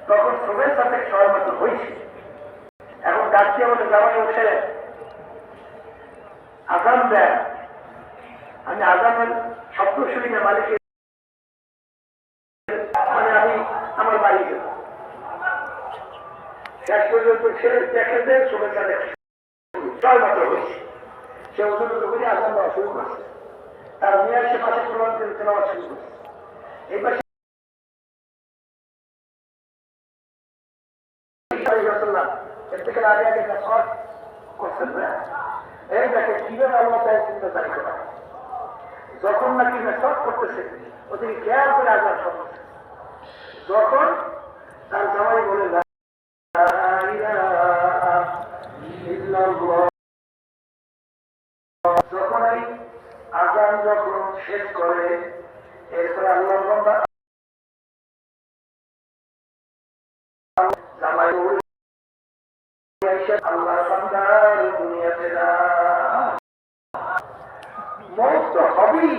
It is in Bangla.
তখন সবের সাথে সহমত হয়েছে। এখন ডাকতে আমাদের জামাই উঠে আজান দেয়, আমি আজানের শব্দ শুনি না, মালিকের মানে আমি আমার বাড়ি গেল। শেষ পর্যন্ত সে দেখে দেয় সবের সাথে সহমত হয়েছে। সে ওজন করে আজান দেওয়া শুরু করছে, তার মেয়ের সে পাশে প্রমাণ করে তেলাওয়াত শুরু করছে। এই পাশে এর থেকে আগে আগে শর্ট করছেন না, এই দেখে কিভাবে আল্লাহ তাই চিন্তা জারি করা। যখন নাকি শর্ট করতেছে ওদিকে খেয়াল করে আজান শুনছে, যখন তার জামাই বলে যখন এই আজান যখন শেষ করে এরপরে আল্লাহ বান্দা জামাই আল্লাহ বান্দার দুনিয়াতে না মৌত হবেই।